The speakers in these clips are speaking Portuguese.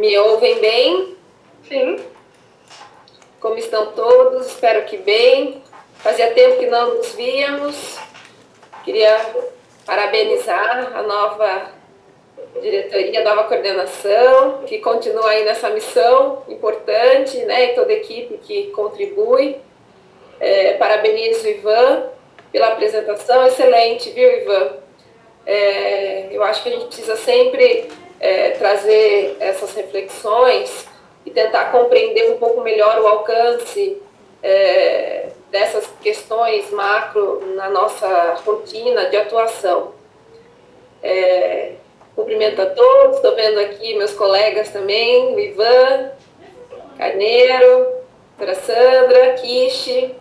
Me ouvem bem? Sim. Como estão todos? Espero que bem. Fazia tempo que não nos víamos. Queria parabenizar a nova diretoria, a nova coordenação, que continua aí nessa missão importante, né? E toda a equipe que contribui. Parabenizo o Ivan pela apresentação. Excelente, viu, Ivan? Eu acho que a gente precisa sempre trazer essas reflexões e tentar compreender um pouco melhor o alcance dessas questões macro na nossa rotina de atuação. Cumprimento a todos, estou vendo aqui meus colegas também, o Ivan, Carneiro, a Sandra, Kishi.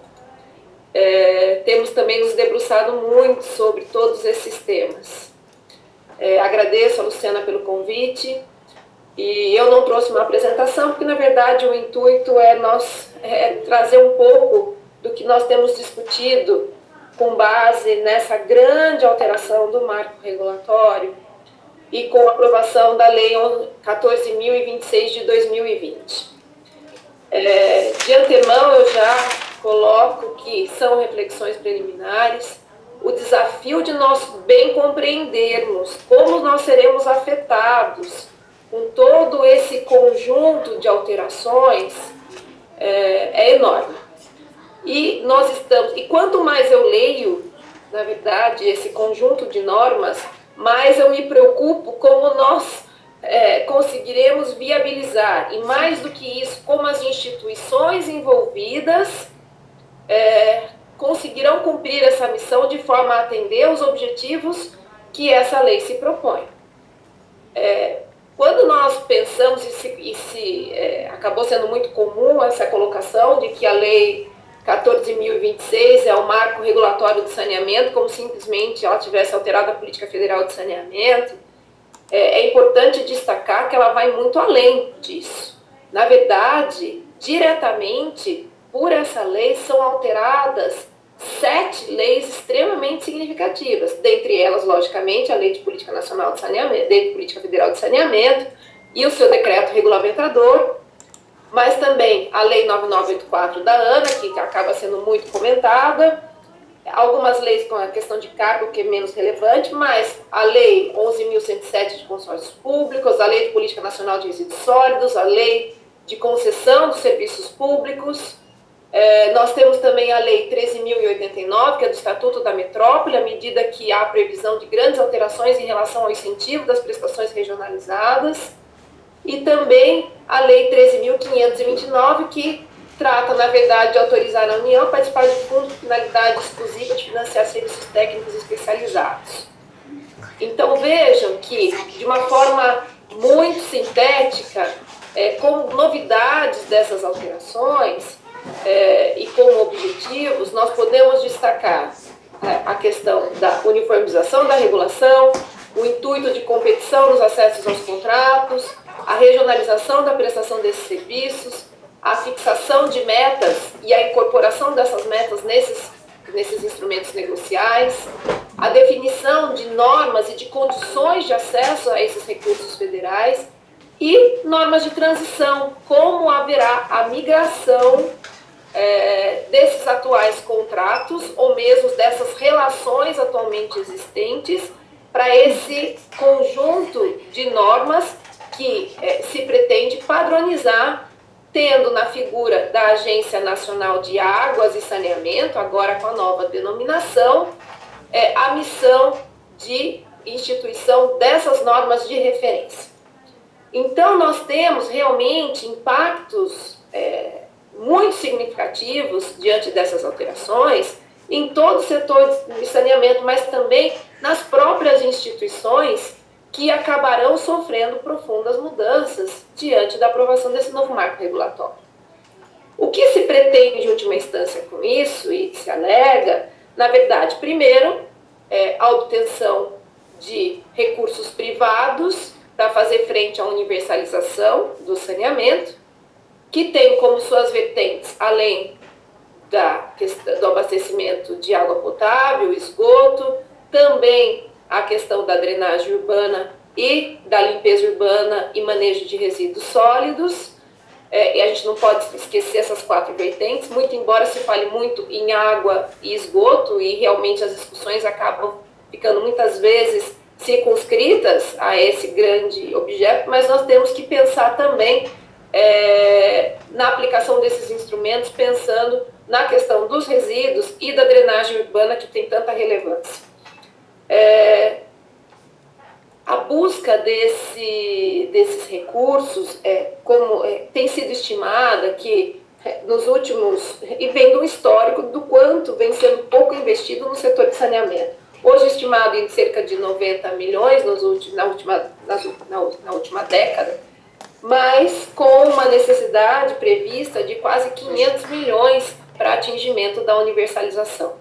Temos também nos debruçado muito sobre todos esses temas. Agradeço a Luciana pelo convite. E eu não trouxe uma apresentação, porque, na verdade, o intuito é trazer um pouco do que nós temos discutido com base nessa grande alteração do marco regulatório e com a aprovação da Lei 14.026 de 2020. De antemão, eu já coloco que são reflexões preliminares, o desafio de nós bem compreendermos como nós seremos afetados com todo esse conjunto de alterações é enorme. E quanto mais eu leio, na verdade, esse conjunto de normas, mais eu me preocupo como nós conseguiremos viabilizar, e mais do que isso, como as instituições envolvidas conseguirão cumprir essa missão de forma a atender os objetivos que essa lei se propõe. Quando nós pensamos, acabou sendo muito comum essa colocação de que a Lei 14.026 é o marco regulatório do saneamento, como simplesmente ela tivesse alterado a Política Federal de Saneamento, é importante destacar que ela vai muito além disso. Na verdade, diretamente, por essa lei, são alteradas 7 leis extremamente significativas, dentre elas, logicamente, a Lei de Política Nacional de Saneamento, Lei de Política Federal de Saneamento e o seu decreto regulamentador, mas também a Lei 9984 da ANA, que acaba sendo muito comentada, algumas leis com a questão de cargo, que é menos relevante, mas a Lei 11.107 de consórcios públicos, a Lei de Política Nacional de Resíduos Sólidos, a Lei de Concessão dos Serviços Públicos. Nós temos também a Lei 13.089, que é do Estatuto da Metrópole, à medida que há previsão de grandes alterações em relação ao incentivo das prestações regionalizadas, e também a Lei 13.529, que trata, na verdade, de autorizar a União a participar de fundo de finalidade exclusiva de financiar serviços técnicos especializados. Então, vejam que, de uma forma muito sintética, como novidades dessas alterações, e como objetivos, nós podemos destacar a questão da uniformização da regulação, o intuito de competição nos acessos aos contratos, a regionalização da prestação desses serviços, a fixação de metas e a incorporação dessas metas nesses instrumentos negociais, a definição de normas e de condições de acesso a esses recursos federais e normas de transição, como haverá a migração desses atuais contratos ou mesmo dessas relações atualmente existentes para esse conjunto de normas que se pretende padronizar, tendo na figura da Agência Nacional de Águas e Saneamento, agora com a nova denominação, a missão de instituição dessas normas de referência. Então, nós temos realmente impactos muito significativos diante dessas alterações em todo o setor de saneamento, mas também nas próprias instituições que acabarão sofrendo profundas mudanças diante da aprovação desse novo marco regulatório. O que se pretende, em última instância, com isso, e se alega, na verdade, primeiro, a obtenção de recursos privados para fazer frente à universalização do saneamento, que tem como suas vertentes, além do abastecimento de água potável, esgoto, também a questão da drenagem urbana e da limpeza urbana e manejo de resíduos sólidos. E a gente não pode esquecer essas 4 vertentes, muito embora se fale muito em água e esgoto, e realmente as discussões acabam ficando muitas vezes circunscritas a esse grande objeto, mas nós temos que pensar também na aplicação desses instrumentos, pensando na questão dos resíduos e da drenagem urbana, que tem tanta relevância. A busca desses recursos, tem sido estimada que nos últimos, e vem do histórico do quanto vem sendo pouco investido no setor de saneamento. Hoje estimado em cerca de 90 milhões na última década, mas com uma necessidade prevista de quase 500 milhões para atingimento da universalização.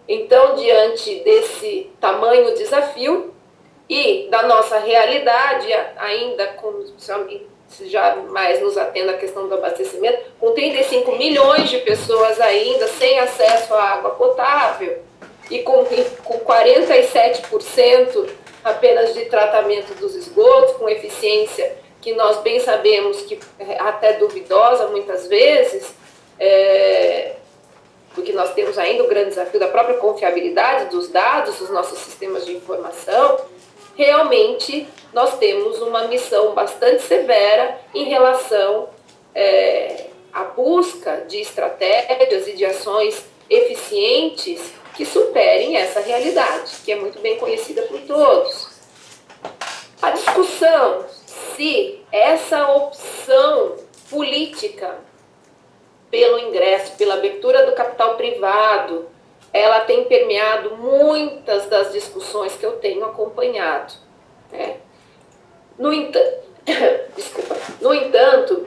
Então, diante desse tamanho desafio, e da nossa realidade, ainda já mais nos atendo à questão do abastecimento, com 35 milhões de pessoas ainda sem acesso à água potável e com 47% apenas de tratamento dos esgotos, com eficiência que nós bem sabemos que é até duvidosa muitas vezes, porque nós temos ainda o grande desafio da própria confiabilidade dos dados dos nossos sistemas de informação. Realmente nós temos uma missão bastante severa em relação à busca de estratégias e de ações eficientes que superem essa realidade, que é muito bem conhecida por todos. A discussão se essa opção política pelo ingresso, pela abertura do capital privado, ela tem permeado muitas das discussões que eu tenho acompanhado. Né? No entanto,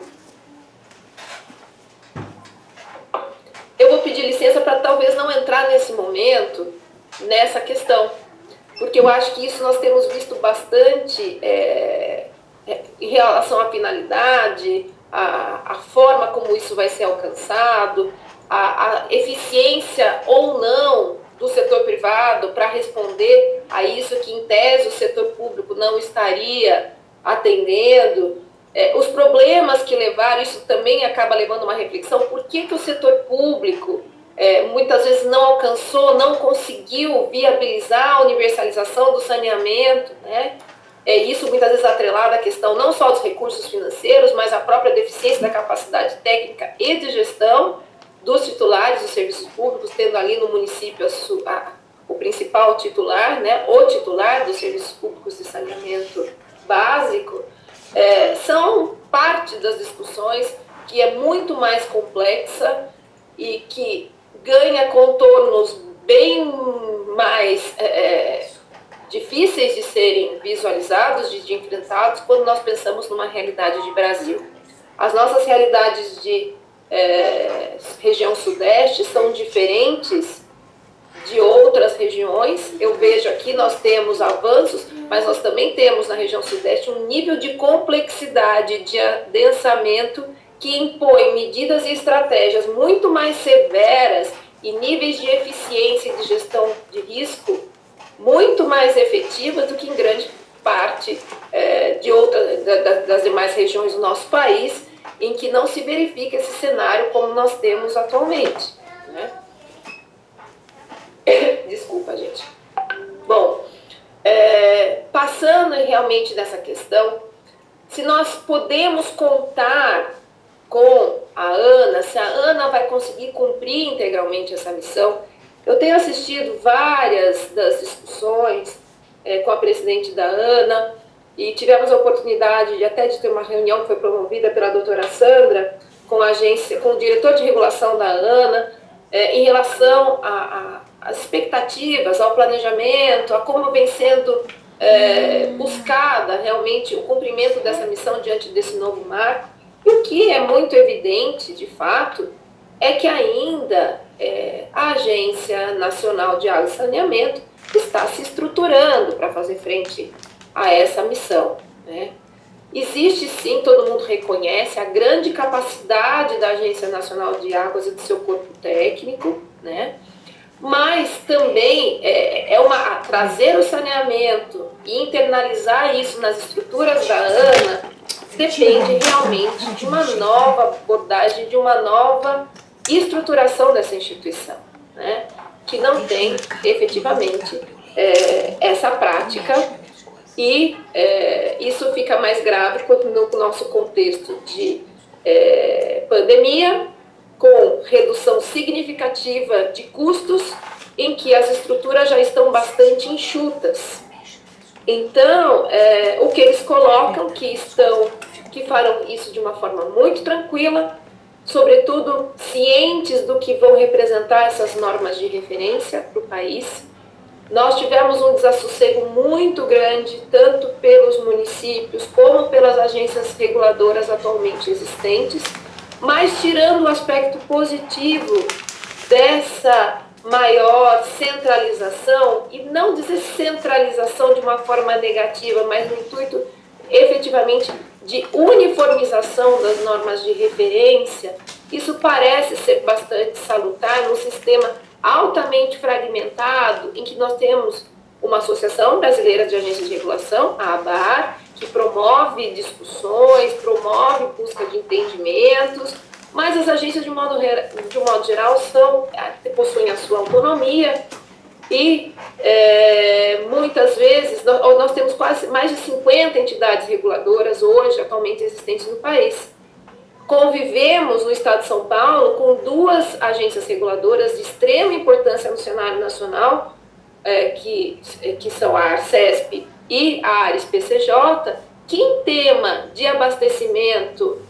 eu vou pedir licença para talvez não entrar nesse momento, nessa questão, porque eu acho que isso nós temos visto bastante em relação à finalidade, a forma como isso vai ser alcançado, a eficiência ou não do setor privado para responder a isso que, em tese, o setor público não estaria atendendo, os problemas que levaram, isso também acaba levando uma reflexão, por que o setor público muitas vezes não alcançou, não conseguiu viabilizar a universalização do saneamento, né? Isso muitas vezes atrelado à questão não só dos recursos financeiros, mas a própria deficiência da capacidade técnica e de gestão dos titulares dos serviços públicos, tendo ali no município o principal titular, né, o titular dos serviços públicos de saneamento básico, são parte das discussões que é muito mais complexa e que ganha contornos bem mais difíceis de serem visualizados, de enfrentados, quando nós pensamos numa realidade de Brasil. As nossas realidades de região sudeste são diferentes de outras regiões. Eu vejo aqui, nós temos avanços, mas nós também temos na região sudeste um nível de complexidade, de adensamento que impõe medidas e estratégias muito mais severas e níveis de eficiência e de gestão de risco muito mais efetivas do que em grande parte das demais regiões do nosso país, em que não se verifica esse cenário como nós temos atualmente. Né? Desculpa, gente. Bom, passando realmente nessa questão, se nós podemos contar com a ANA, se a ANA vai conseguir cumprir integralmente essa missão. Eu tenho assistido várias das discussões com a presidente da ANA, e tivemos a oportunidade de ter uma reunião que foi promovida pela doutora Sandra com o diretor de regulação da ANA, em relação às expectativas, ao planejamento, a como vem sendo buscada realmente o cumprimento dessa missão diante desse novo marco. E o que é muito evidente, de fato, é que ainda a Agência Nacional de Água e Saneamento está se estruturando para fazer frente a essa missão. Né? Existe sim, todo mundo reconhece, a grande capacidade da Agência Nacional de Águas e do seu corpo técnico, né? mas também trazer o saneamento e internalizar isso nas estruturas da ANA depende realmente de uma nova abordagem, de uma nova estruturação dessa instituição, né? Que não tem efetivamente essa prática, e isso fica mais grave no nosso contexto de pandemia, com redução significativa de custos, em que as estruturas já estão bastante enxutas. Então, o que eles colocam, que farão isso de uma forma muito tranquila, sobretudo cientes do que vão representar essas normas de referência para o país. Nós tivemos um desassossego muito grande, tanto pelos municípios como pelas agências reguladoras atualmente existentes, mas tirando o aspecto positivo dessa maior centralização, e não dizer centralização de uma forma negativa, mas no intuito efetivamente de uniformização das normas de referência, isso parece ser bastante salutar num sistema altamente fragmentado, em que nós temos uma Associação Brasileira de Agências de Regulação, a ABAR, que promove discussões, promove busca de entendimentos, mas as agências, de um modo geral, possuem a sua autonomia, e muitas vezes nós temos quase mais de 50 entidades reguladoras hoje, atualmente existentes no país. Convivemos no estado de São Paulo com 2 agências reguladoras de extrema importância no cenário nacional, que são a Arcesp e a Ares PCJ, que em tema de abastecimento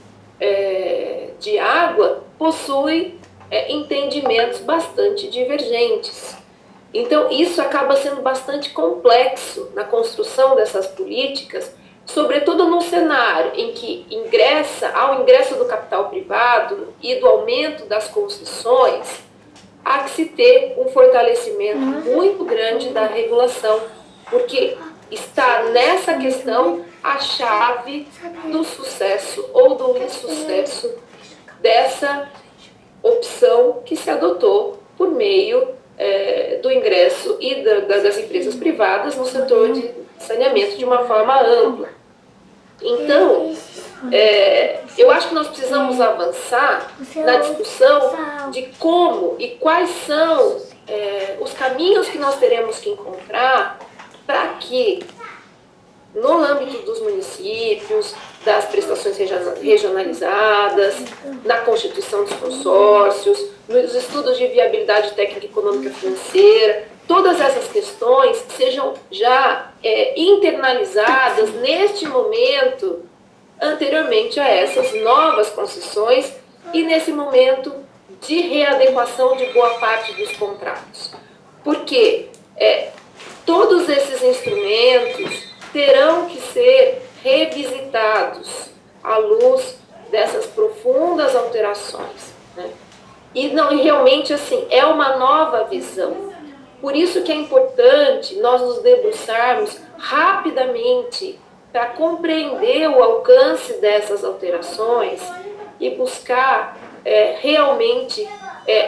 de água possui entendimentos bastante divergentes. Então, isso acaba sendo bastante complexo na construção dessas políticas, sobretudo num cenário em que ao ingresso do capital privado e do aumento das concessões, há que se ter um fortalecimento muito grande da regulação, porque está nessa questão a chave do sucesso ou do insucesso dessa opção que se adotou por meio do ingresso e das empresas privadas no setor de saneamento de uma forma ampla. Então, eu acho que nós precisamos avançar na discussão de como e quais são os caminhos que nós teremos que encontrar para que, no âmbito dos municípios, das prestações regionalizadas, na constituição dos consórcios, nos estudos de viabilidade técnica, econômica e financeira, todas essas questões sejam já internalizadas neste momento, anteriormente a essas novas concessões e nesse momento de readequação de boa parte dos contratos. Porque todos esses instrumentos terão que ser revisitados à luz dessas profundas alterações, né? E realmente, assim, é uma nova visão. Por isso que é importante nós nos debruçarmos rapidamente para compreender o alcance dessas alterações e buscar realmente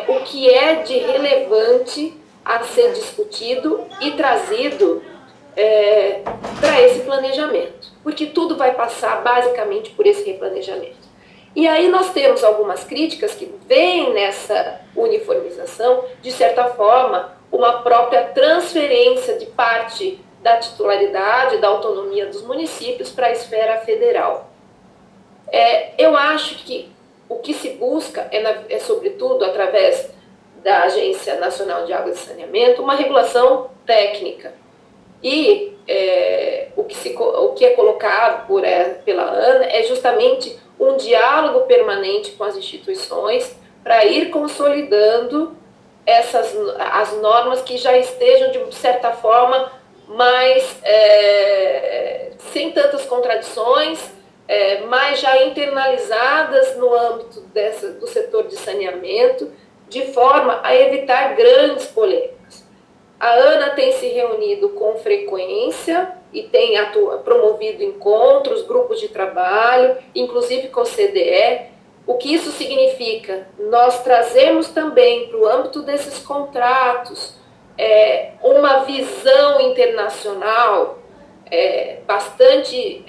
o que é de relevante a ser discutido e trazido para esse planejamento, porque tudo vai passar basicamente por esse replanejamento. E aí nós temos algumas críticas que vêm nessa uniformização, de certa forma, uma própria transferência de parte da titularidade, da autonomia dos municípios para a esfera federal. Eu acho que o que se busca sobretudo, através da Agência Nacional de Água e Saneamento, uma regulação técnica. E o que é colocado pela ANA é justamente um diálogo permanente com as instituições para ir consolidando as normas que já estejam, de certa forma, mais sem tantas contradições, mas já internalizadas no âmbito do setor de saneamento, de forma a evitar grandes polêmicas. A ANA tem se reunido com frequência e tem promovido encontros, grupos de trabalho, inclusive com o CDE, O que isso significa? Nós trazemos também para o âmbito desses contratos uma visão internacional bastante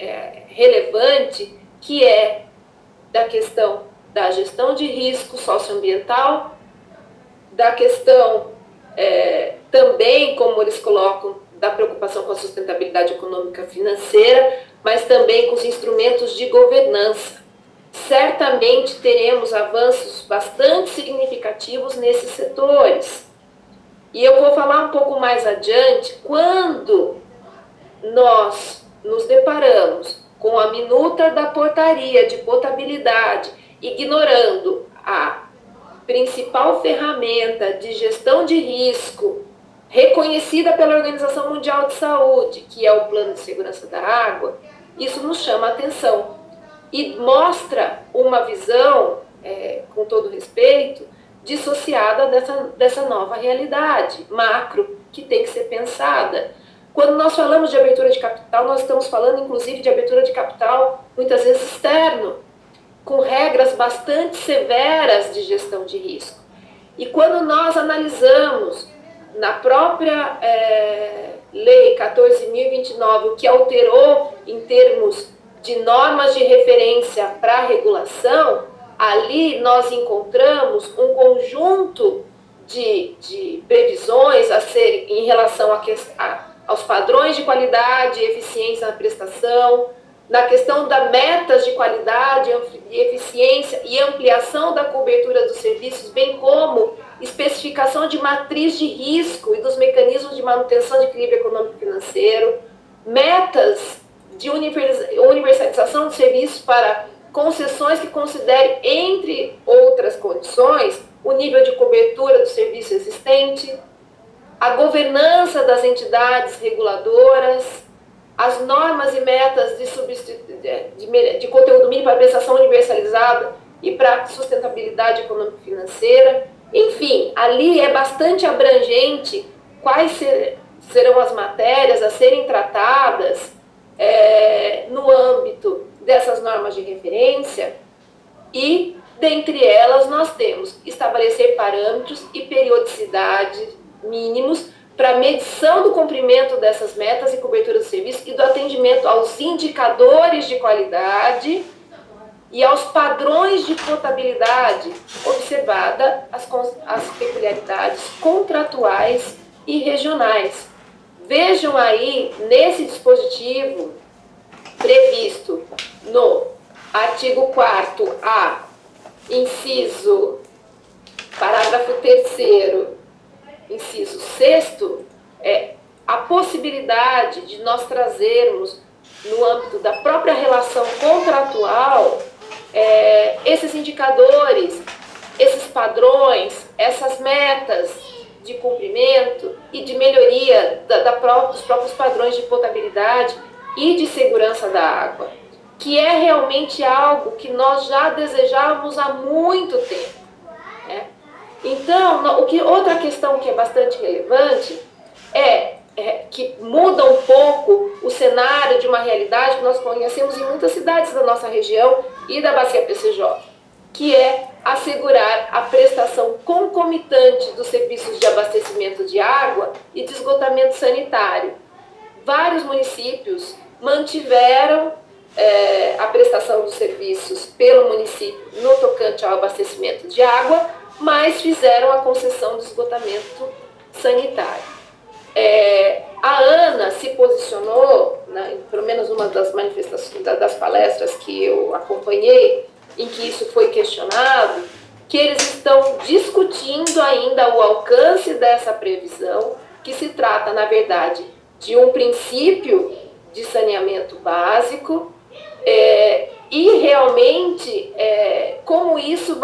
relevante, que é da questão da gestão de risco socioambiental, da questão também, como eles colocam, da preocupação com a sustentabilidade econômica financeira, mas também com os instrumentos de governança. Certamente teremos avanços bastante significativos nesses setores. E eu vou falar um pouco mais adiante, quando nós nos deparamos com a minuta da portaria de potabilidade, ignorando a principal ferramenta de gestão de risco reconhecida pela Organização Mundial de Saúde, que é o Plano de Segurança da Água, isso nos chama a atenção e mostra uma visão, com todo respeito, dissociada dessa nova realidade macro que tem que ser pensada. Quando nós falamos de abertura de capital, nós estamos falando inclusive de abertura de capital muitas vezes externo, com regras bastante severas de gestão de risco. E quando nós analisamos na própria Lei 14.029, o que alterou em termos de normas de referência para a regulação, ali nós encontramos um conjunto de previsões a ser em relação aos padrões de qualidade e eficiência na prestação, na questão das metas de qualidade e eficiência e ampliação da cobertura dos serviços, bem como especificação de matriz de risco e dos mecanismos de manutenção de equilíbrio econômico e financeiro, metas de universalização de serviços para concessões que considerem, entre outras condições, o nível de cobertura do serviço existente, a governança das entidades reguladoras, as normas e metas de conteúdo mínimo para prestação universalizada e para sustentabilidade econômico-financeira. Enfim, ali é bastante abrangente quais serão as matérias a serem tratadas no âmbito dessas normas de referência e, dentre elas, nós temos estabelecer parâmetros e periodicidade mínimos para medição do cumprimento dessas metas e cobertura do serviço e do atendimento aos indicadores de qualidade e aos padrões de potabilidade, observada as peculiaridades contratuais e regionais. Vejam aí, nesse dispositivo previsto no artigo 4º-A, inciso, parágrafo 3º, inciso 6º, a possibilidade de nós trazermos, no âmbito da própria relação contratual, esses indicadores, esses padrões, essas metas de cumprimento e de melhoria dos próprios padrões de potabilidade e de segurança da água, que é realmente algo que nós já desejávamos há muito tempo. Então, outra questão que é bastante relevante que muda um pouco o cenário de uma realidade que nós conhecemos em muitas cidades da nossa região e da Bacia PCJ, que é assegurar a prestação concomitante dos serviços de abastecimento de água e de esgotamento sanitário. Vários municípios mantiveram a prestação dos serviços pelo município no tocante ao abastecimento de água, mas fizeram a concessão de esgotamento sanitário. A ANA se posicionou, pelo menos uma das manifestações, das palestras que eu acompanhei, em que isso foi questionado, que eles estão discutindo ainda o alcance dessa previsão, que se trata, na verdade, de um princípio de saneamento básico, e realmente como isso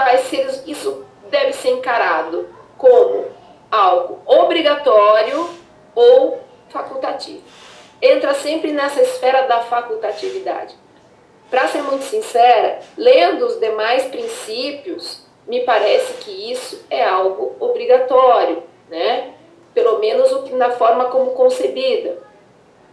deve ser encarado como algo obrigatório ou facultativo. Entra sempre nessa esfera da facultatividade. Para ser muito sincera, lendo os demais princípios, me parece que isso é algo obrigatório, né? Pelo menos na forma como concebida.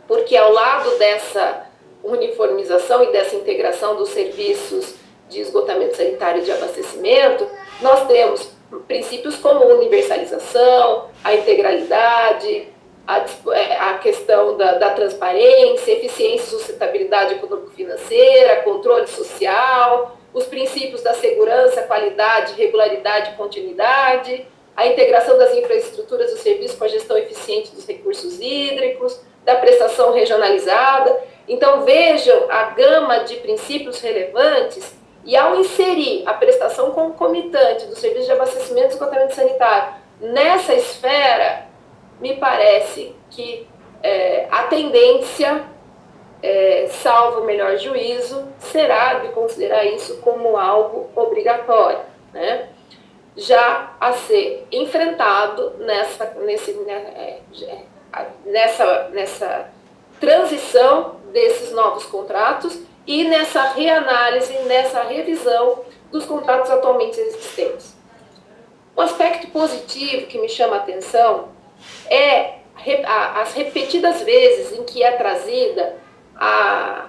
Porque ao lado dessa uniformização e dessa integração dos serviços de esgotamento sanitário e de abastecimento, nós temos princípios como universalização, a integralidade, a questão da transparência, eficiência e sustentabilidade econômico-financeira, controle social, os princípios da segurança, qualidade, regularidade e continuidade, a integração das infraestruturas do serviço com a gestão eficiente dos recursos hídricos, da prestação regionalizada. Então, vejam a gama de princípios relevantes, e ao inserir a prestação concomitante do serviço de abastecimento e esgotamento sanitário nessa esfera, me parece que a tendência, salvo o melhor juízo, será de considerar isso como algo obrigatório, né? Já a ser enfrentado nessa transição desses novos contratos e nessa reanálise, nessa revisão dos contratos atualmente existentes. Um aspecto positivo que me chama a atenção é as repetidas vezes em que é trazida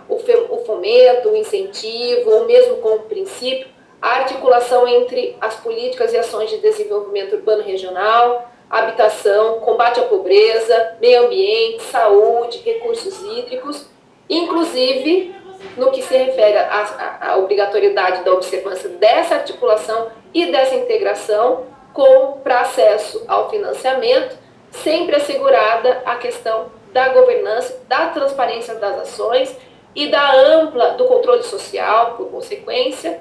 o fomento, o incentivo, ou mesmo como princípio, a articulação entre as políticas e ações de desenvolvimento urbano regional, habitação, combate à pobreza, meio ambiente, saúde, recursos hídricos, inclusive no que se refere à obrigatoriedade da observância dessa articulação e dessa integração para acesso ao financiamento, sempre assegurada a questão da governança, da transparência das ações e do controle social, por consequência,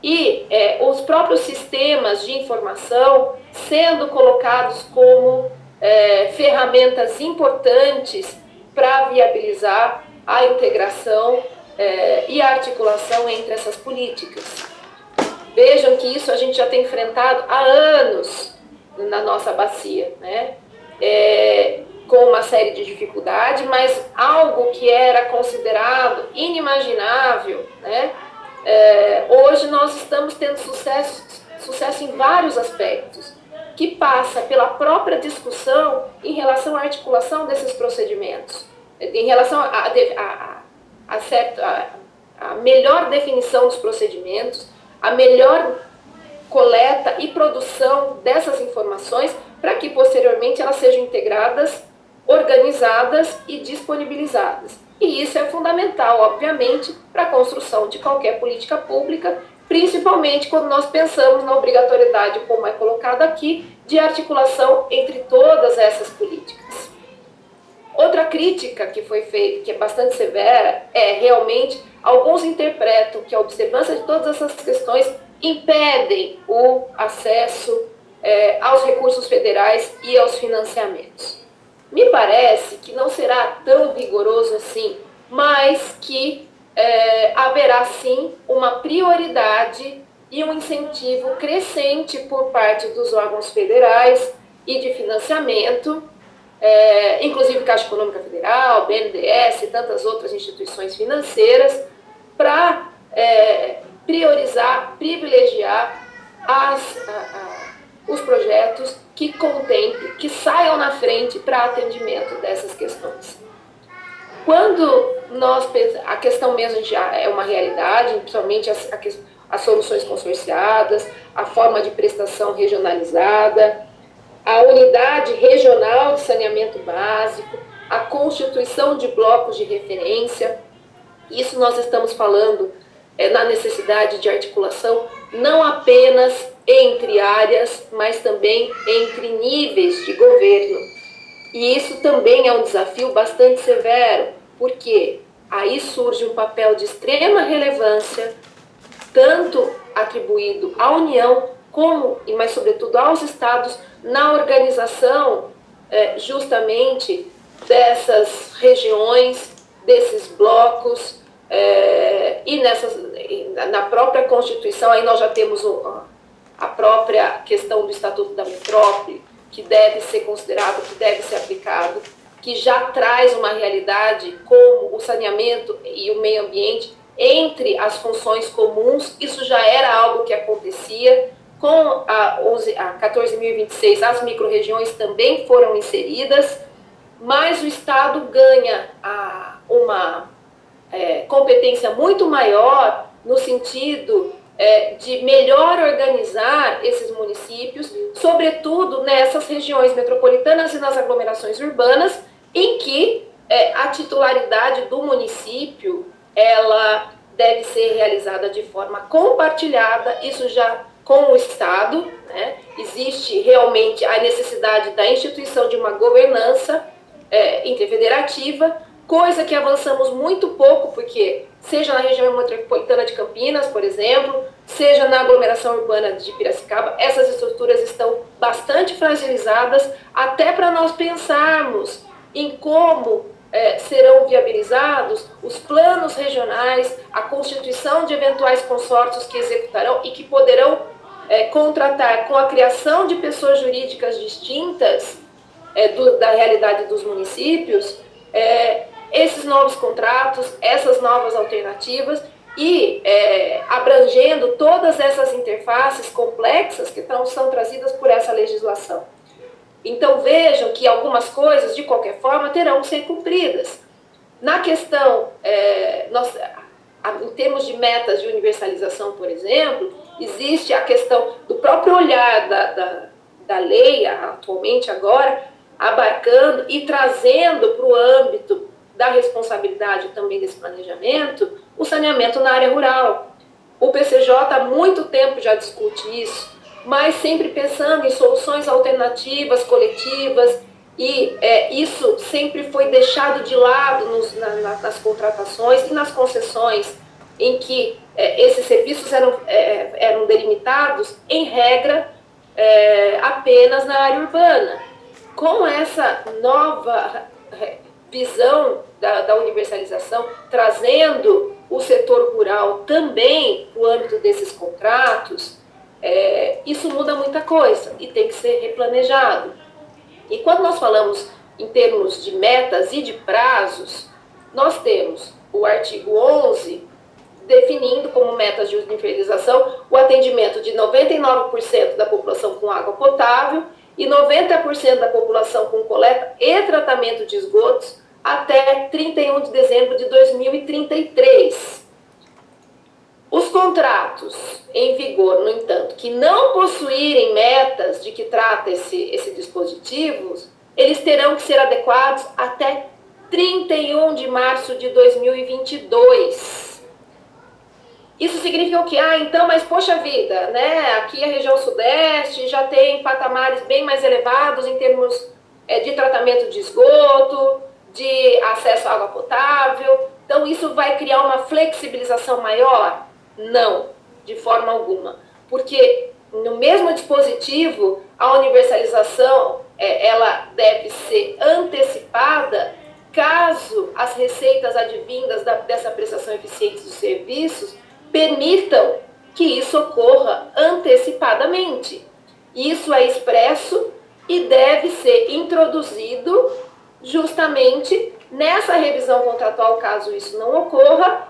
e os próprios sistemas de informação sendo colocados como ferramentas importantes para viabilizar a integração e a articulação entre essas políticas. Vejam que isso a gente já tem enfrentado há anos na nossa bacia, né? Com uma série de dificuldades, mas algo que era considerado inimaginável, né? Hoje nós estamos tendo sucesso em vários aspectos, que passa pela própria discussão em relação à articulação desses procedimentos, em relação a melhor definição dos procedimentos, a melhor coleta e produção dessas informações para que posteriormente elas sejam integradas, organizadas e disponibilizadas. E isso é fundamental, obviamente, para a construção de qualquer política pública, principalmente quando nós pensamos na obrigatoriedade, como é colocado aqui, de articulação entre todas essas políticas. Outra crítica que foi feita, que é bastante severa, realmente alguns interpretam que a observância de todas essas questões impedem o acesso aos recursos federais e aos financiamentos. Me parece que não será tão rigoroso assim, mas que haverá sim uma prioridade e um incentivo crescente por parte dos órgãos federais e de financiamento, inclusive Caixa Econômica Federal, BNDES e tantas outras instituições financeiras, para priorizar, privilegiar os projetos que contemplem, que saiam na frente para atendimento dessas questões. Quando a questão mesmo já é uma realidade, principalmente as soluções consorciadas, a forma de prestação regionalizada, a unidade regional de saneamento básico, a constituição de blocos de referência, isso nós estamos falando na necessidade de articulação não apenas entre áreas, mas também entre níveis de governo. E isso também é um desafio bastante severo, porque aí surge um papel de extrema relevância, tanto atribuído à União, mas sobretudo aos Estados, na organização justamente dessas regiões, desses blocos, e na própria Constituição, aí nós já temos a própria questão do Estatuto da Metrópole, que deve ser considerado, que deve ser aplicado, que já traz uma realidade como o saneamento e o meio ambiente entre as funções comuns. Isso já era algo que acontecia. Com a 14.026, as microrregiões também foram inseridas, mas o Estado ganha uma competência muito maior no sentido de melhor organizar esses municípios, sobretudo nessas regiões metropolitanas e nas aglomerações urbanas, em que a titularidade do município ela deve ser realizada de forma compartilhada, isso já com o Estado, né? Existe realmente a necessidade da instituição de uma governança interfederativa, coisa que avançamos muito pouco, porque seja na região metropolitana de Campinas, por exemplo, seja na aglomeração urbana de Piracicaba, essas estruturas estão bastante fragilizadas, até para nós pensarmos em como serão viabilizados os planos regionais, a constituição de eventuais consórcios que executarão e que poderão contratar com a criação de pessoas jurídicas distintas da realidade dos municípios, esses novos contratos, essas novas alternativas e abrangendo todas essas interfaces complexas que são trazidas por essa legislação. Então vejam que algumas coisas, de qualquer forma, terão que ser cumpridas. Na questão, em termos de metas de universalização, por exemplo, existe a questão do próprio olhar da lei, atualmente agora, abarcando e trazendo para o âmbito da responsabilidade também desse planejamento, o saneamento na área rural. O PCJ há muito tempo já discute isso, mas sempre pensando em soluções alternativas, coletivas, e isso sempre foi deixado de lado nas contratações e nas concessões em que esses serviços eram delimitados, em regra, apenas na área urbana. Com essa nova visão da universalização, trazendo o setor rural também para o âmbito desses contratos, isso muda muita coisa e tem que ser replanejado. E quando nós falamos em termos de metas e de prazos, nós temos o artigo 11 definindo como metas de universalização o atendimento de 99% da população com água potável e 90% da população com coleta e tratamento de esgotos até 31 de dezembro de 2033. Os contratos em vigor, no entanto, que não possuírem metas de que trata esse dispositivo, eles terão que ser adequados até 31 de março de 2022. Isso significa o quê? Então, mas poxa vida, né? Aqui a região sudeste já tem patamares bem mais elevados em termos de tratamento de esgoto, de acesso à água potável. Então, isso vai criar uma flexibilização maior? Não, de forma alguma. Porque no mesmo dispositivo, a universalização ela deve ser antecipada caso as receitas advindas dessa prestação eficiente dos serviços permitam que isso ocorra antecipadamente. Isso é expresso e deve ser introduzido justamente nessa revisão contratual, caso isso não ocorra,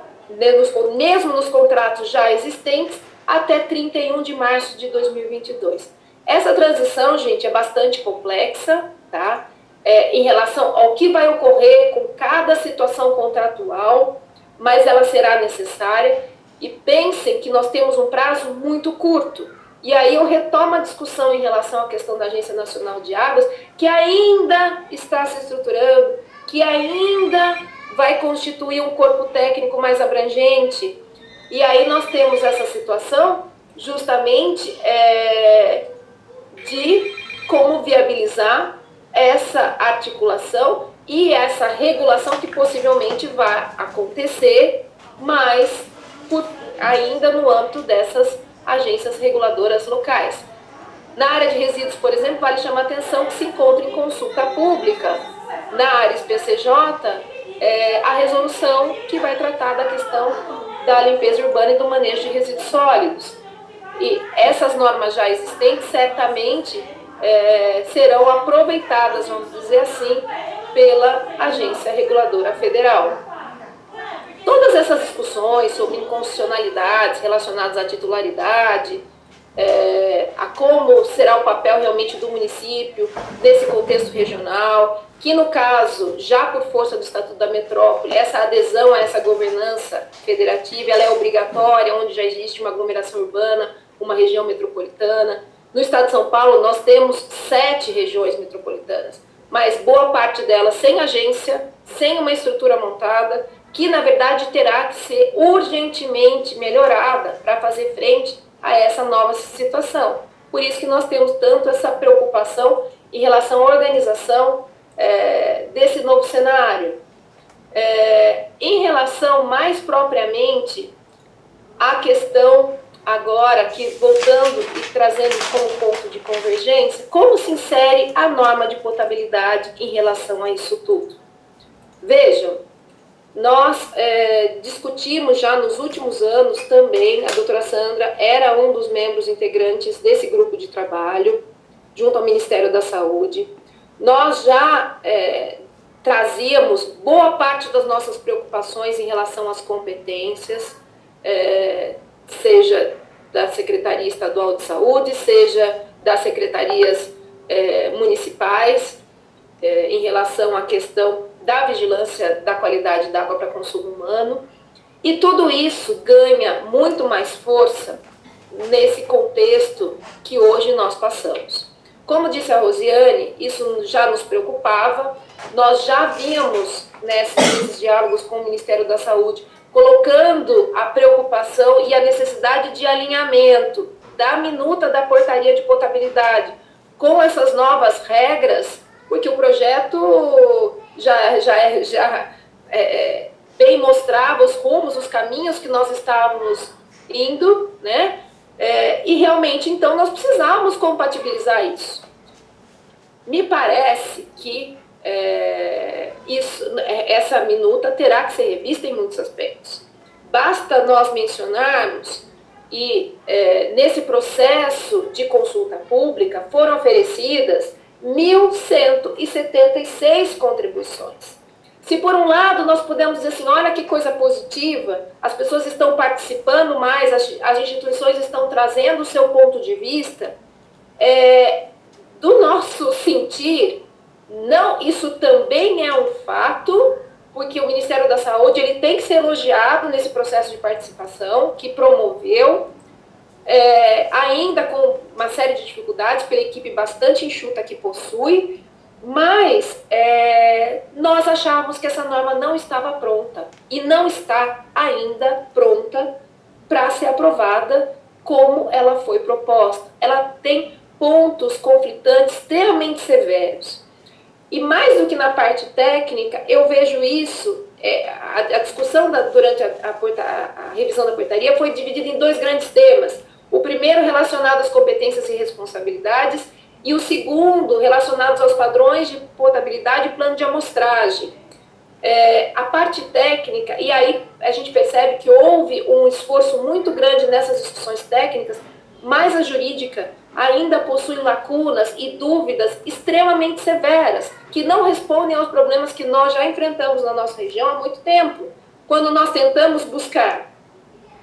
mesmo nos contratos já existentes, até 31 de março de 2022. Essa transição, gente, é bastante complexa, tá? Em relação ao que vai ocorrer com cada situação contratual, mas ela será necessária. E pensem que nós temos um prazo muito curto. E aí eu retomo a discussão em relação à questão da Agência Nacional de Águas, que ainda está se estruturando, que ainda vai constituir um corpo técnico mais abrangente. E aí nós temos essa situação justamente de como viabilizar essa articulação e essa regulação que possivelmente vai acontecer, mas ainda no âmbito dessas agências reguladoras locais. Na área de resíduos, por exemplo, vale chamar a atenção que se encontra em consulta pública. Na área SPCJ, a resolução que vai tratar da questão da limpeza urbana e do manejo de resíduos sólidos. E essas normas já existentes certamente serão aproveitadas, vamos dizer assim, pela Agência Reguladora Federal. Todas essas discussões sobre inconstitucionalidades relacionadas à titularidade, a como será o papel realmente do município nesse contexto regional, que no caso, já por força do Estatuto da Metrópole, essa adesão a essa governança federativa, ela é obrigatória, onde já existe uma aglomeração urbana, uma região metropolitana. No estado de São Paulo, nós temos 7 regiões metropolitanas, mas boa parte delas sem agência, sem uma estrutura montada, que na verdade terá que ser urgentemente melhorada para fazer frente a essa nova situação. Por isso que nós temos tanto essa preocupação em relação à organização desse novo cenário. Em relação mais propriamente à questão agora, que voltando e trazendo como ponto de convergência, como se insere a norma de potabilidade em relação a isso tudo? Vejam, nós discutimos já nos últimos anos também, a doutora Sandra era um dos membros integrantes desse grupo de trabalho, junto ao Ministério da Saúde. Nós já trazíamos boa parte das nossas preocupações em relação às competências, seja da Secretaria Estadual de Saúde, seja das secretarias municipais, em relação à questão da vigilância da qualidade da água para consumo humano, e tudo isso ganha muito mais força nesse contexto que hoje nós passamos. Como disse a Rosiane, isso já nos preocupava, nós já vínhamos nesses diálogos com o Ministério da Saúde, colocando a preocupação e a necessidade de alinhamento da minuta da portaria de potabilidade com essas novas regras, porque o projeto já bem mostrava os rumos, os caminhos que nós estávamos indo, né? E realmente, então, nós precisávamos compatibilizar isso. Me parece que essa minuta terá que ser revista em muitos aspectos. Basta nós mencionarmos e nesse processo de consulta pública foram oferecidas 1.176 contribuições. Se por um lado nós podemos dizer assim, olha que coisa positiva, as pessoas estão participando mais, as instituições estão trazendo o seu ponto de vista, do nosso sentir, não, isso também é um fato, porque o Ministério da Saúde ele tem que ser elogiado nesse processo de participação, que promoveu, ainda com uma série de dificuldades, pela equipe bastante enxuta que possui, mas nós achávamos que essa norma não estava pronta, e não está ainda pronta para ser aprovada como ela foi proposta. Ela tem pontos conflitantes extremamente severos. E mais do que na parte técnica, eu vejo isso, a discussão durante a revisão da portaria foi dividida em 2 grandes temas. O primeiro relacionado às competências e responsabilidades, e o segundo relacionado aos padrões de potabilidade e plano de amostragem. A parte técnica, e aí a gente percebe que houve um esforço muito grande nessas discussões técnicas, mas a jurídica ainda possui lacunas e dúvidas extremamente severas, que não respondem aos problemas que nós já enfrentamos na nossa região há muito tempo. Quando nós tentamos buscar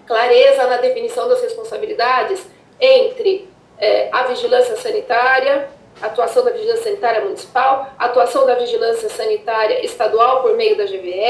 clareza na definição das responsabilidades entre a vigilância sanitária, a atuação da vigilância sanitária municipal, a atuação da vigilância sanitária estadual por meio da GVE,